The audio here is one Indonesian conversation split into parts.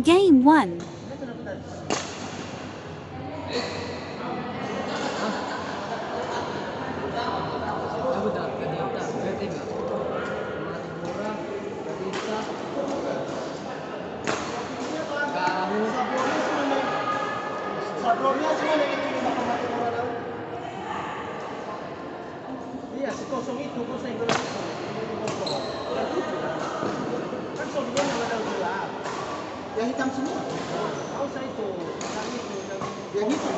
Game 1. Sablonnya semua yang itu mati orang. Iya, si kosong itu kosong itu lagi. Kan soalnya nama daun gelap. Yang hitam semua. Tahu saya itu, yang hitam.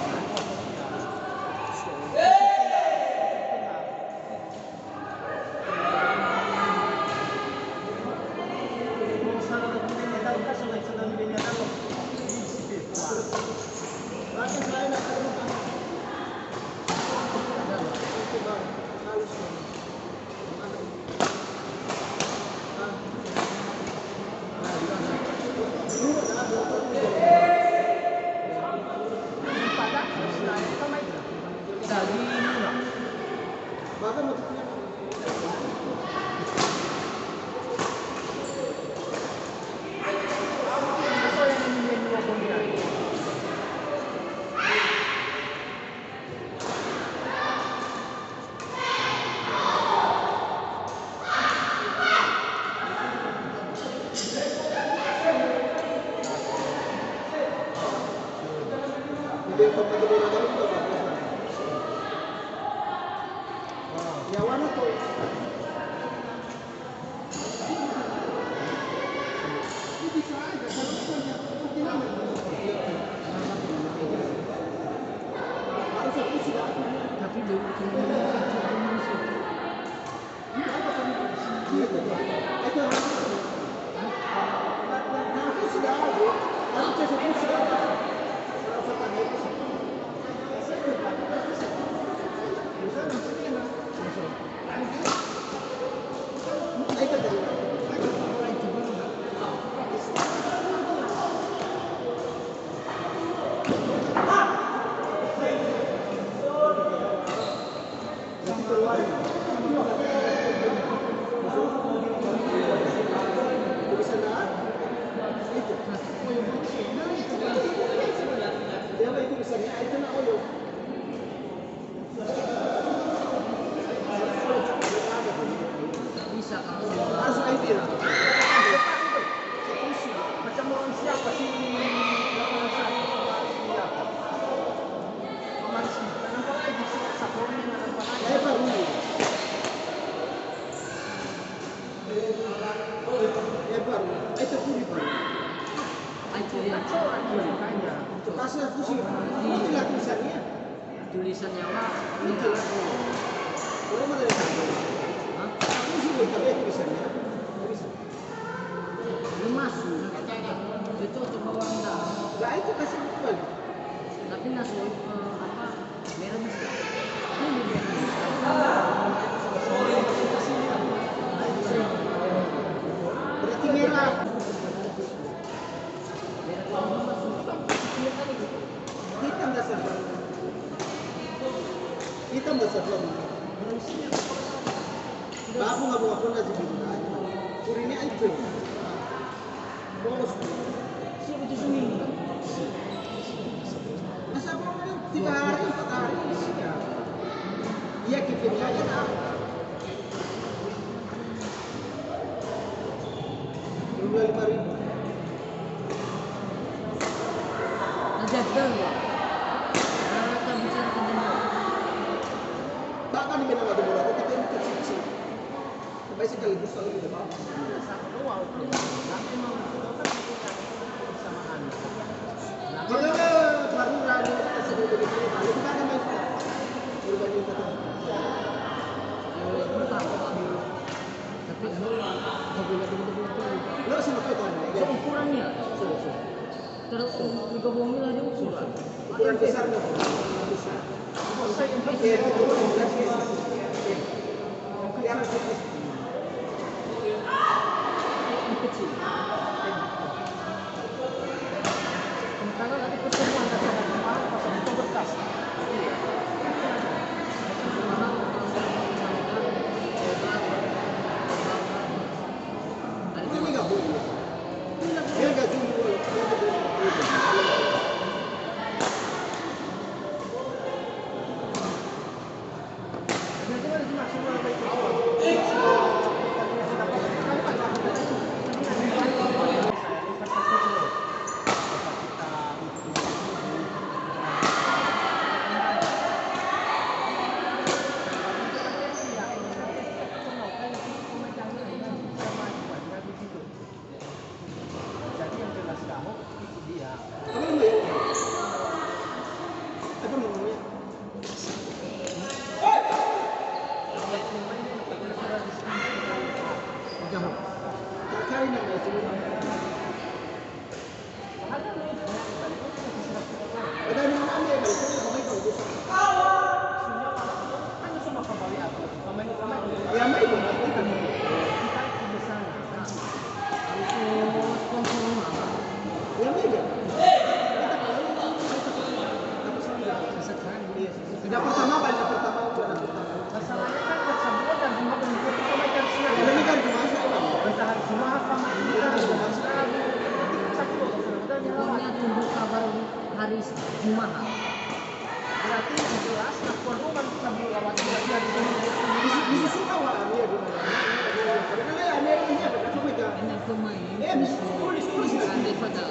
Tulisannya apa? Minta aku. Belum masuk. Itu untuk bawang dah. Lah itu kasih bukan. Tapi masuk apa? Merah bisa. Ini Berarti merah. Hitam dasar. Hitam dasar belum. Babu ngabu nasi biru. Kurinya itu. Bolos. siapa itu sunyi? Masa apa 3 hari 4 hari siap. Iya kita aja dah. Dua 5.000. Najadan ya. Kita bicara tentang Bahkan di mana ada bola tapi ini kecil. Sampai sekaligus kalau di depan. Kita baru rada sebelum itu kita ada main. Berbanding kata. tapi Lo sama kau tahu. ukurannya terus digabungin aja ukuran Ukuran besarnya. Besar. kecil. Karena nanti pertemuan antara kemarin pas itu berkas. Ini nggak boleh. Dia nggak jujur. dari Jumaha. Berarti jelas akuan rumah kita lewat dia di sini. Di sini awal dia di mana? Karena ada ini ada pemain. Banyak pemain. Tulis. Ada pada.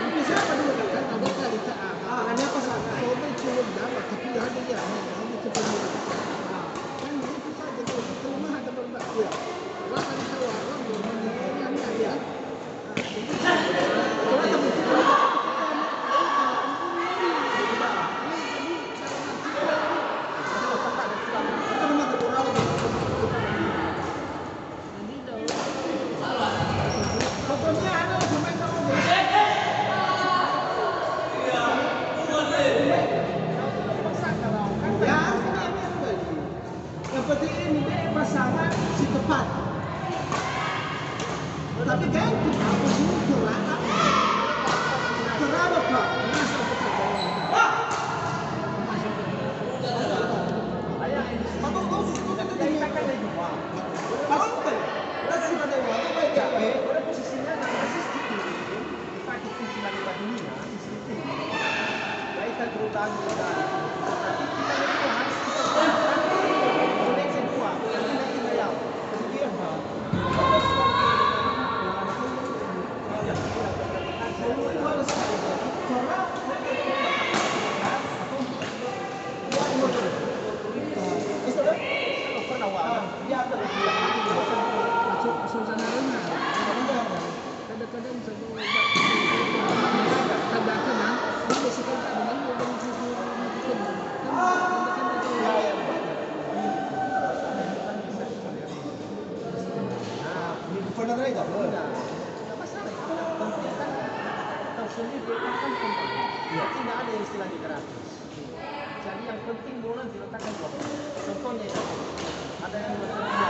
Bisa apa dulu kan? Ada kali tak Ada apa sana? Soalnya cuma dapat tapi ada ya. Ada cepat. Kan itu saja kalau rumah ada berbak. Ya. Wah kan orang yang ada. Coba temu. Fotonya ada cuma kalau yang penting ini pasangan si tepat. Tapi ganti apa sih kurang? Kurang apa? Apa kau sudah dari makan lagi? Kalau bukan, berarti sudah ada waktu baik capek. Pada posisinya masih sedikit. Dipakai fungsi lagi dunia, sedikit. Baik kan terutama sudah. Tapi kita itu harus kita sudah kedua, kita ini ya. Kemudian Masuk suasana rendah. Kadang-kadang sebelum kadang-kadang boleh sekali dengan orang tidak ada yang istilahnya gratis. Jadi yang penting bola diletakkan uang. Contohnya ya, ada yang berkerja,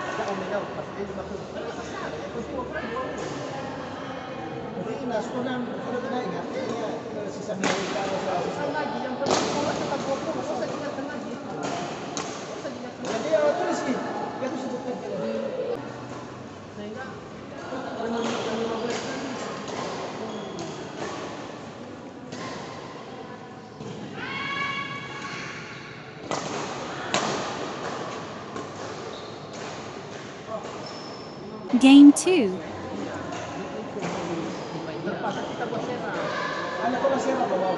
ada omega, pasti dia dimaksud. Yang penting uang bola. Jadi nasional kalau tidak ingat, ya sisa Amerika atau lagi yang penting bola tetap bola, nggak usah diingatkan lagi. Jadi tulis nih, dia tuh sebutkan sehingga menunjukkan 15 kali. Game 2. Terpaksa kita buat serah. Ada kau serah bawa.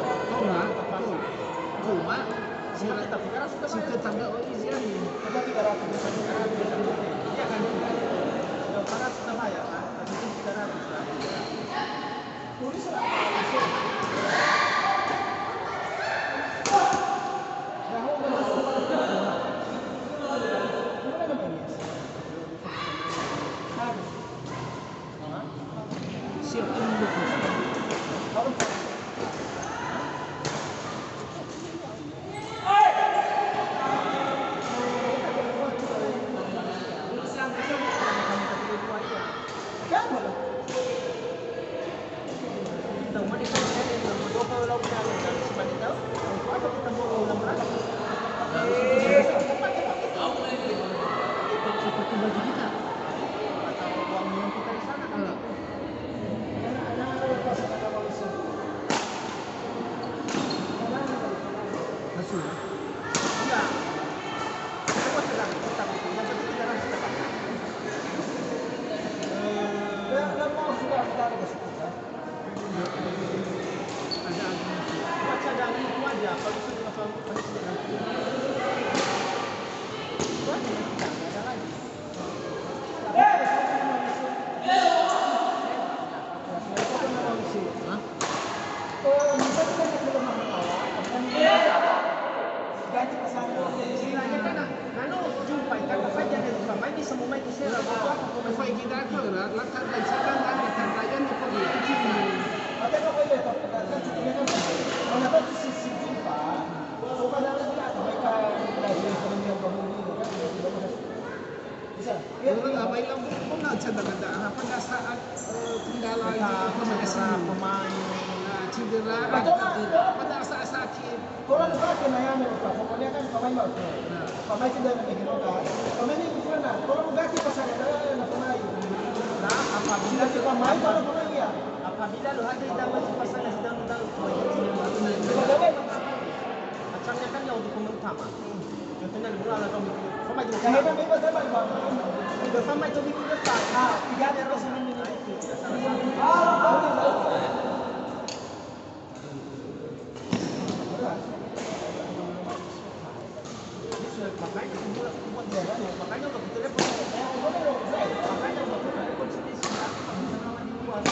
cuma Serah kita sekarang sudah si tetangga Oizia ini Coba 300 Iya kan? Sudah 400 sudah bayar kan? Tapi itu 300 lah. Tulis lah. siap mendukung. Seperti baju kita. Masuk. Pada saat kendala pemain cedera pada saat sakit Orang pakai nayam apa? Pokoknya kan pemain bagus. Pemain tidak ada begini kan. Pemain ini gimana? Kalau ganti pas ada na pemain. Nah, apabila kita pemain kalau pemain ya. apabila lo ada idaman si pasangan sedang dalam macamnya kan yang dokumen utama. Contohnya lebih ala kami sama juga. Saya kan bebas sama Pak. Itu sama itu minggu depan. Tiga hari terus ini. Makanya udah betul makanya udah betul konsumsi sama dibuat.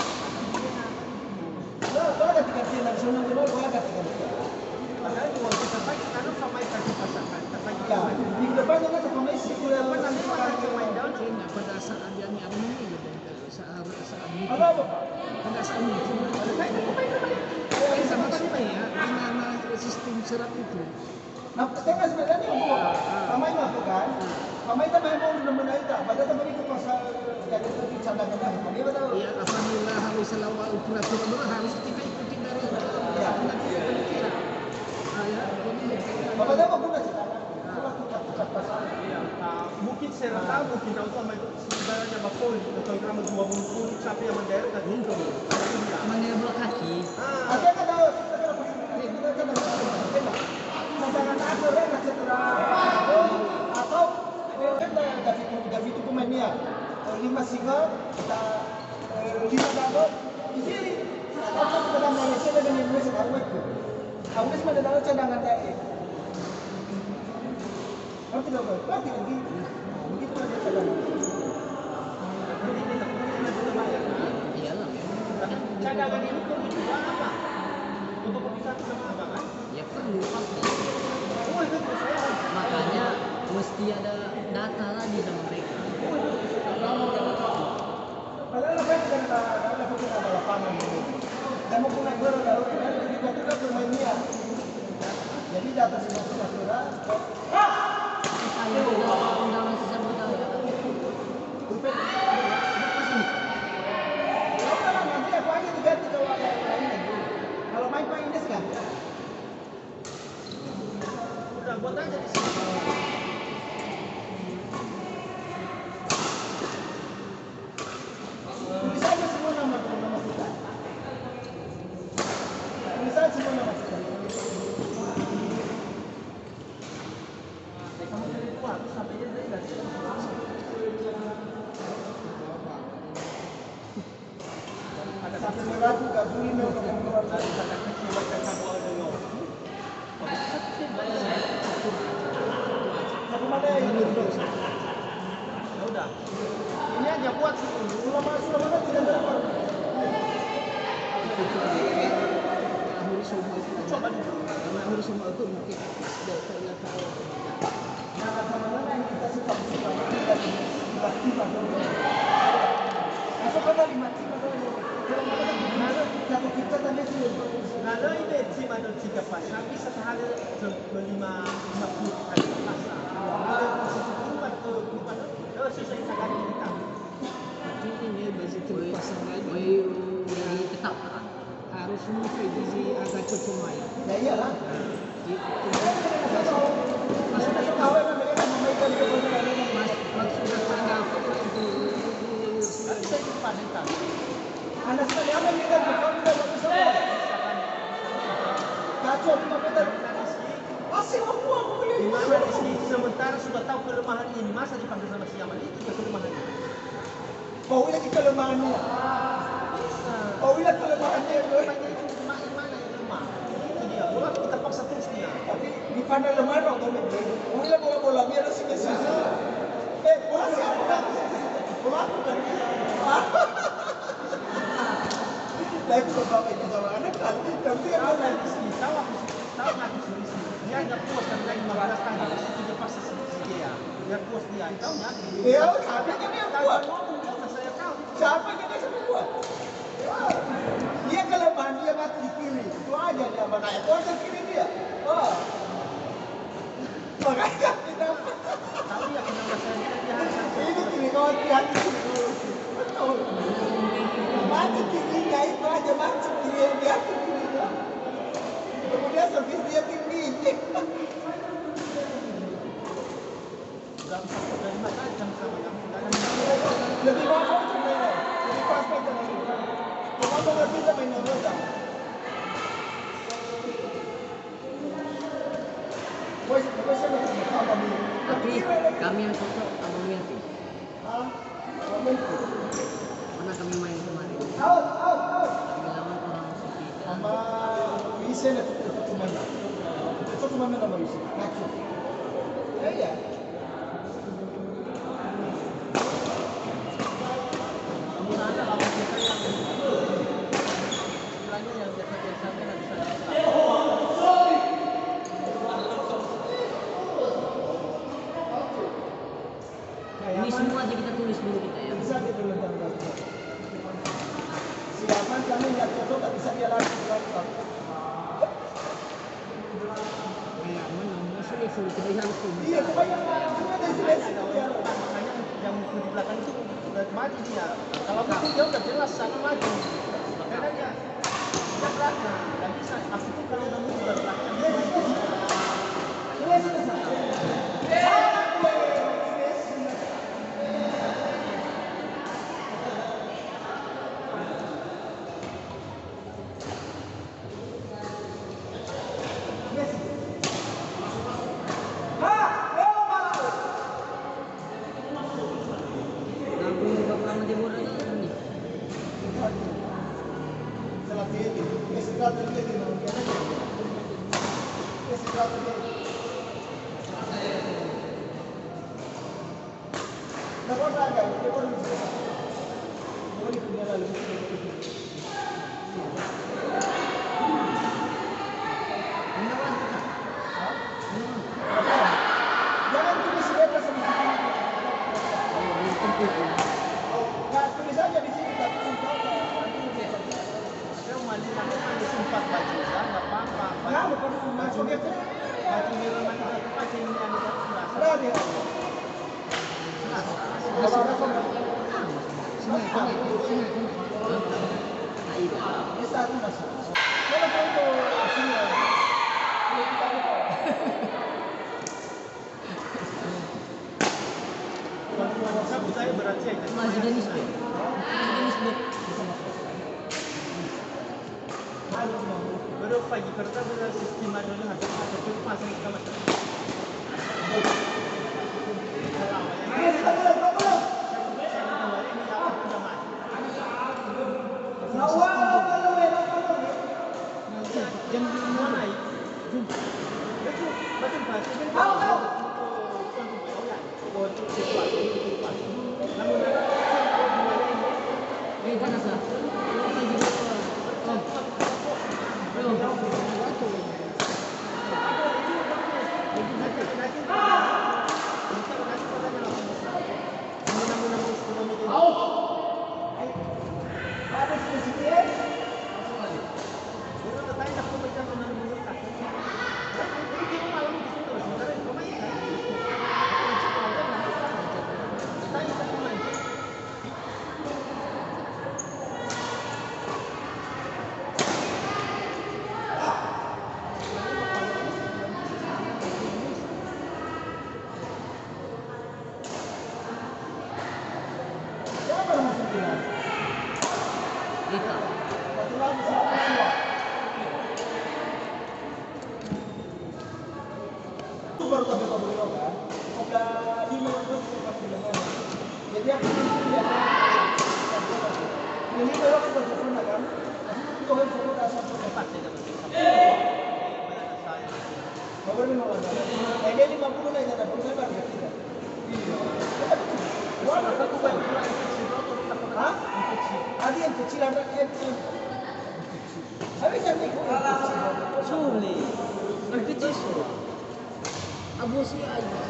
Kalau ada tiga sih langsung nanti mau ada tiga. Padahal di waktu terbaik karena sama ikan pasangan terbaik. Ya, di depan kan sama isi kuliah Depan nanti makan main daun. Kaya pada saat dia ni hari ni saat meeting. apa? Pada saat meeting. Kaya sama sekali ya dengan sistem serat itu. Nah, tengah sebenarnya yang buat. Ramai apa kan? Ramai tak main mau benar-benar itu. Padahal tak beri ke pasal jadi lebih cadangan dah. Kami betul. Ya, apabila harus selawat peraturan benar harus kita ikuti dari Ya. nanti kira. Ya, Apa dah apa guna cadangan? Kalau kita tetap pasal. Mungkin saya tahu mungkin tahu sama itu sebenarnya bakul atau kira dua bungkus siapa yang menderek dan itu. Mengenai bola kaki. Ada kan tahu kita kena pergi. Kita kena cadangan apa ya nak setelah atau David itu pemainnya 5 single kita 5 double di sini apa dalam Malaysia dan Indonesia tahu itu aku sih mana tahu cadangan dia kamu tidak berarti lagi begitu aja cadangan Iyalah. Cadangan ini perlu juga apa? Untuk pembicaraan sama abang kan? Ya perlu pasti. Oh itu terus saya. Makanya mesti ada data lagi sama mereka. padahal apa yang kita ada pun ada lapangan ini dan mau naik bola lalu kita juga bermainnya jadi data semua sudah Kalau ada undangan sisa budaya. nanti aku aja diganti kalau ada yang lain lagi. Kalau main Pak Ines kan? Udah buat aja di sini. Tulis aja semua nama kita. Tulis aja semua nama kita. Kamu jadi kuat sampai dia dari Ada satu ragu gasolina untuk mengeluarkan. dari kata kecil macam kamu ada yang Satu mana yang ini? ya udah. Ini aja buat Sudah mana tidak berapa? coba dulu. Harus semua itu mungkin tidak tahu. Nah, sama mana yang kita suka kita tiba-tiba. Masuk kata 5 tiba kalau mana satu kita tadi sudah Kalau ini tim ada 3 pasang, bisa sehari berlima 50 kali pasang. Ada posisi keluar ke susah kita ganti kita. Ini bagi pasang lagi. Jadi tetap harus mungkin di agak cukup main. ya iyalah. Maksudnya Tahu yang mereka memainkan kebenaran. maksudnya tanda apa itu? Bisa jumpa dengan Anda sekali apa kita bukan tidak bisa. Kacau 5 meter. Masih aku punya. di mana di sini sementara sudah tahu kelemahan ini, masa dipanggil sama si Yaman itu juga kelemahan ini. Kau lagi kelemahannya. Kau lihat kelemahannya. Kelemahannya itu mana yang lemah? Itu dia. Bola kita paksa terus dia. Tapi di pandang lemah dong kau lihat. Kau lihat bola-bola dia ada sini. Bola siapa? Bola aku kan. Tapi bapak itu sama anak kan. Tapi Tahu dari di sini, tahu aku tahu aku di sini. Dia nggak puas kan lagi 15 tahun di situ dia paksa si dia. Dia puas dia. Tahu nggak? ya siapa yang dia buat? Kata saya tahu. Siapa yang dia buat? Dia kelemahan dia mati kiri. Itu aja dia mana itu aja kiri dia. Makanya kita Tapi ya kenapa saya bilang dia harus ini kiri kau hati-hati kiri. Betul. Mati kirinya itu aja mati kiri yang dia kirinya. Kemudian servis dia tinggi. nggak bisa dari macam sama kamu. Lebih mahal sebenarnya. Lebih pas aja. Cuma mengerti Depois você não fala pra mim. Tapi kami yang cocok Abang Yanti. Ah, mungkin. Mana kami main kemarin? Out. Kami lawan orang Sufi. Ama bisa na itu kumanda. Itu kumanda nama bisa. Ngaku. Ya. Namun ada lawan kita yang istilahnya yang biasa-biasa kan bisa dapat. Ini semua aja kita tulis dulu kita ya. Bisa dia berlentang. Siapa kami yang cocok tak bisa dia lagi. Kayak mana? Maksudnya full terlihat full. Iya, kebanyakan ada seleksi dia. Makanya yang di belakang itu udah maju dia. Kalau itu dia udah jelas sana maju. Makanya dia belakang. Gak bisa. Aku tuh kalau udah mundur dari belakang. Lagu Bapak Ahmad Timur aja ini. Jangan tulis bebas sama Nggak tulis aja di sini tapi Dia mandi nanti mandi sempat baju kan nggak apa-apa. Kenapa kamu masuk itu? Baju merah mandi satu pakai ini yang tidak jelas. Ada dia. Kalau ada kau bisa aku masuk. Kalau kau itu sini. Sabu saya berarti ya. Masih Denis Bek. Denis Bek. Baru pagi pertama benar sistem dulu habis masuk pasang kita masuk. Jam 5 naik. Baju baju Panas lah. Ada sedikit. Siapa yang masuk final? Kita. Satu lagi siapa semua? Itu baru tapi kau beli kan? Udah 5 menit sempat bilang. Jadi aku lihat. Ini kalau kita berpuna kan? Itu kan foto dasar tempat. Bapak ini mau ada. Ini 50 lah ada pun saya baru kita. Hah? Ada yang kecil ada yang kecil. Habis yang kecil. Sulit. Yang kecil sulit. Abu si aja.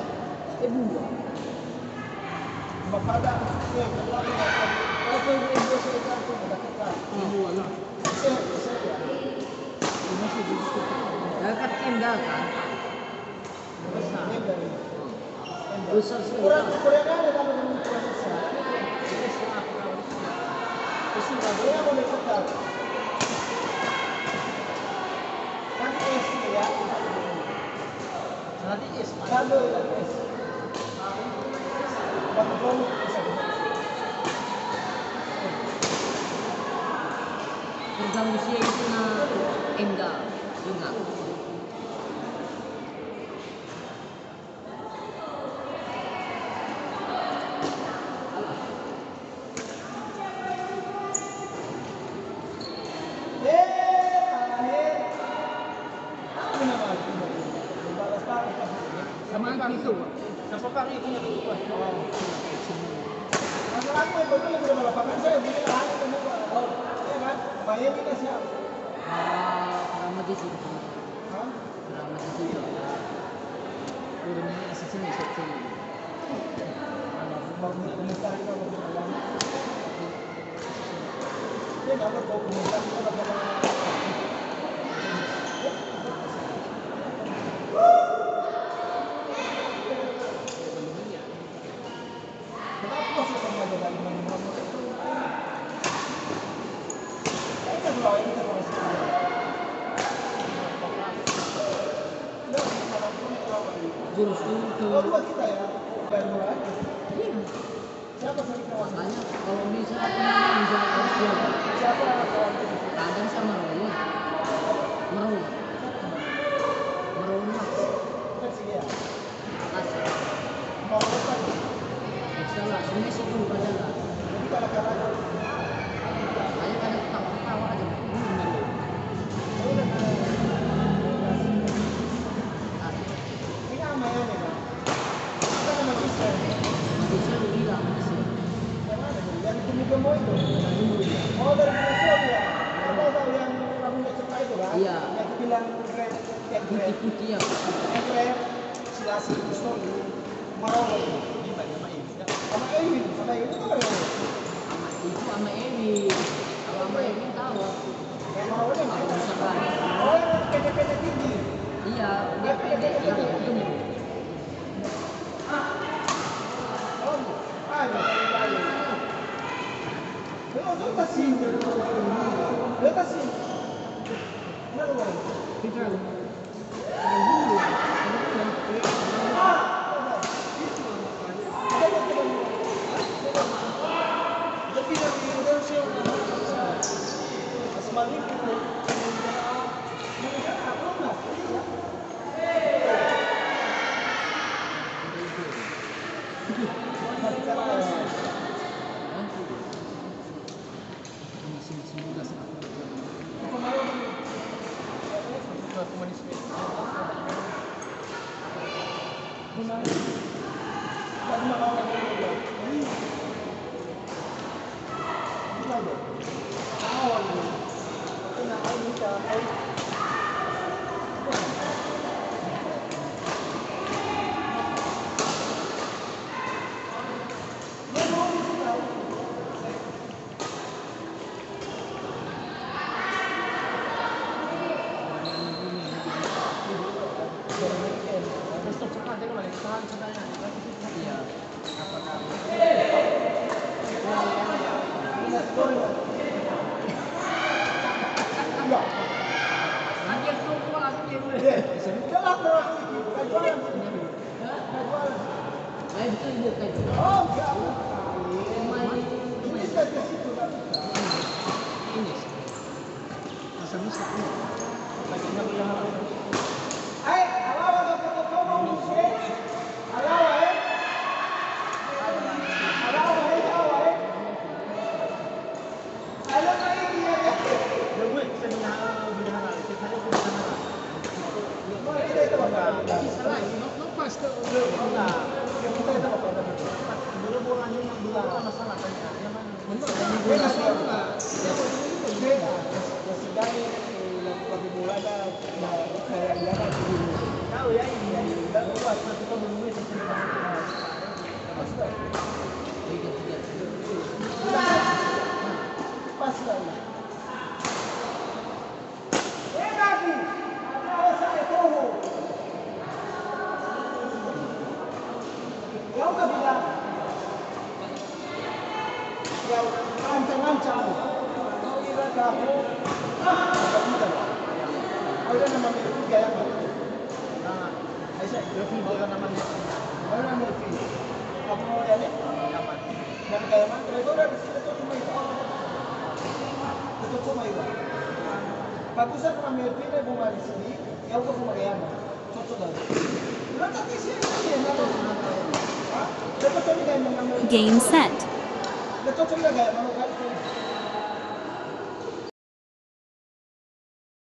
Ibu. Bapak ada. Apa yang ibu saya tahu pada kita. Ibu lah. Saya. Masih di situ. Dekat Endal kan. Besar. Besar sekali. Kurang ada kalau dengan kurang besar. Dia boleh cepat. Kan es ya. Nanti es. Kalau es. Waktu kamu bisa. Program usia itu na Endal juga. itu. Sampai pagi punya kebutuhan. Kalau aku yang betul udah lapangan saya punya lahan itu juga. Iya kan? Bayar kita siap. Keramat di sini. Hah? Keramat di sini. Udah ini asal sini sini. Mau komentar kita mau bilang. Dia nggak mau komentar kita apa. Kenapa proses remaja dari mana? Kita dulu ini kita proses. Jurus itu ke Oh, dua kita ya. Bukan dua aja. Siapa saja kawan? Makanya kalau bisa harus jaga. Siapa anak kawan itu? Kadang sama Roy. Merau. Merau Max. Bukan sih ya. Kasih. Mau apa? Salah, sebenarnya sih itu bukan jaga. Jadi kadang-kadang Saya kadang ketawa aja. ini namanya nih kan. Kita nama bisa. Masih saya bilang masih. Yang mana nih? Yang gemuk-gemuk itu. Oh dari Indonesia ya. Kita tahu yang rambutnya cepat itu kan? Iya. Yang dibilang keren, yang keren, Putih-putih ya. yang keren. Silasi Gusto itu Marolo itu. Sama Ewin itu kan ya. Sama Ewi. Kalau sama Ewi tahu. Yang Marolo yang Aku bisa kan. oh yang pendek-pendek tinggi. Iya, dia pendek yang gemuk. Oh, ayo. Itu tasing. Itu tasing. Mana lo? kita masih muda sekali. Iya. Nanti yang tahu gua langsung dia dulu. Saya betul ibu kayak gitu. Ini asal misal ini. Salah, no pas ke Rancang-rancang. Kau kira kamu ada nama Melvi gaya apa? Aisyah, Melvi bukan nama Melvi. Ada nama Melvi. Kamu mau lihat ni? Dan gaya mana? Kalau itu udah di situ cuma itu. Itu cuma itu. Bagusan nama Melvi ni bunga di sini. Yang itu bunga gaya mana? Cocok dah. Udah tak isi ni nama. Dapat cocok gaya mana? Game set. Dapat cocok gaya mana?